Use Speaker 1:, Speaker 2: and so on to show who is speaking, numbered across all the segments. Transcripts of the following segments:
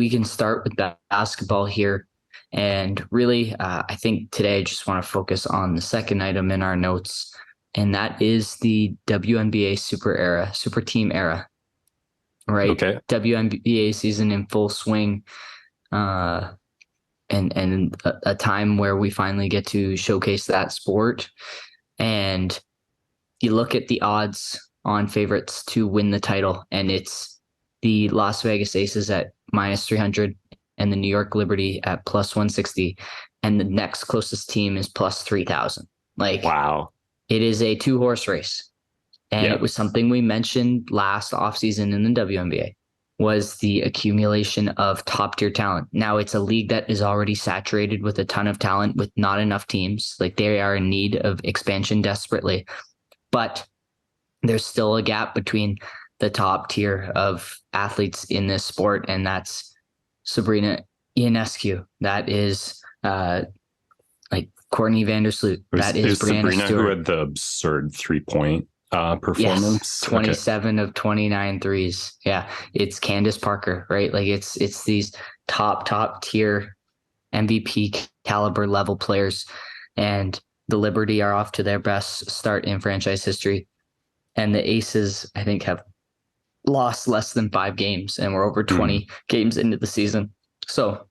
Speaker 1: we can start with basketball here. And really, I think today I just want to focus on the second item in our notes, and that is the WNBA Superteam Era, right?
Speaker 2: Okay.
Speaker 1: WNBA season in full swing, uh, and a time where we finally get to showcase that sport. And you look at the odds on favorites to win the title, and it's the Las Vegas Aces at minus 300 and the New York Liberty at plus 160. And the next closest team is plus 3,000. Like,
Speaker 2: Wow.
Speaker 1: it is a two-horse race. And it
Speaker 2: Yeah.
Speaker 1: was something we mentioned last offseason in the WNBA was the accumulation of top tier talent. Now it's a league that is already saturated with a ton of talent with not enough teams. Like, they are in need of expansion desperately, but there's still a gap between the top tier of athletes in this sport, and that's Sabrina Ionescu. That is like Courtney Vandersloot.
Speaker 2: It was,
Speaker 1: That
Speaker 2: it
Speaker 1: is
Speaker 2: was
Speaker 1: Brianna
Speaker 2: Sabrina who
Speaker 1: Stewart.
Speaker 2: had the absurd 3-point
Speaker 1: Yes,
Speaker 2: performance. Okay.
Speaker 1: 27 of 29 threes. Yeah, it's Candace Parker, right? Like it's these top tier MVP caliber level players, and the Liberty are off to their best start in franchise history. And the Aces, I think, have lost less than 5 games, and we're over
Speaker 2: Mm.
Speaker 1: 20 games into the season. So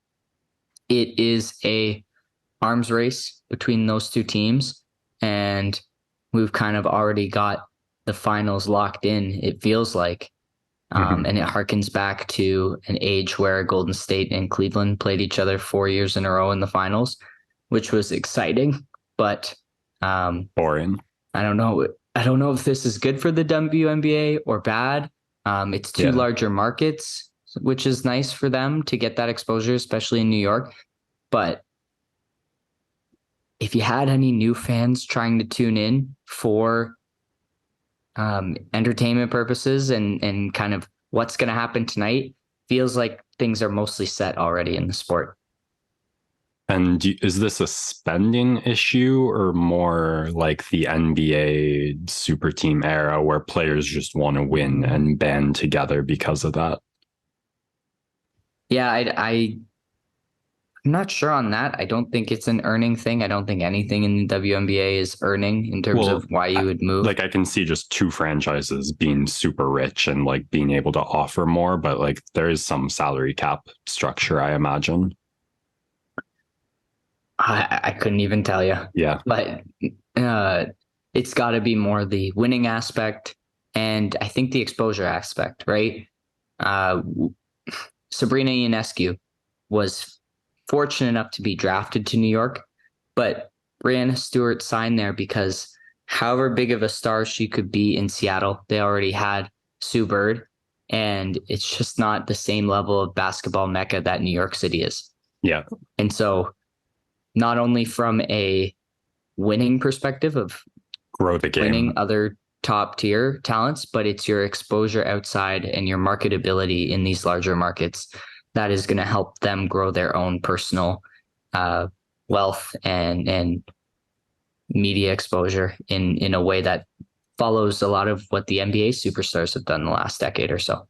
Speaker 1: it is a arms race between those two teams, and we've kind of already got the finals locked in, it feels like.
Speaker 2: hmm
Speaker 1: And it harkens back to an age where Golden State and Cleveland played each other 4 years in a row in the finals, which was exciting. But
Speaker 2: Boring.
Speaker 1: I don't know. I don't know if this is good for the WNBA or bad. It's two
Speaker 2: Yeah.
Speaker 1: larger markets, which is nice for them to get that exposure, especially in New York. But if you had any new fans trying to tune in for entertainment purposes and kind of what's going to happen tonight, feels like things are mostly set already in the sport.
Speaker 2: And is this a spending issue or more like the NBA super team era where players just want to win and band together because of that?
Speaker 1: Yeah, I'm not sure on that. I don't think it's an earning thing. I don't think anything in the WNBA is earning in terms
Speaker 2: Well,
Speaker 1: of why you would move.
Speaker 2: like I can see just two franchises being super rich and like being able to offer more, but like there is some salary cap structure, I imagine.
Speaker 1: I couldn't even tell you,
Speaker 2: Yeah.
Speaker 1: but uh, it's got to be more the winning aspect, and I think the exposure aspect, right? Uh, Sabrina Ionescu was fortunate enough to be drafted to New York, but Brianna Stewart signed there because however big of a star she could be in Seattle, they already had Sue Bird, and it's just not the same level of basketball mecca that New York City is.
Speaker 2: Yeah.
Speaker 1: And so not only from a winning perspective of
Speaker 2: Grow the
Speaker 1: winning
Speaker 2: game.
Speaker 1: other top tier talents, but it's your exposure outside and your marketability in these larger markets that is going to help them grow their own personal uh, wealth and media exposure in a way that follows a lot of what the NBA superstars have done the last decade or so.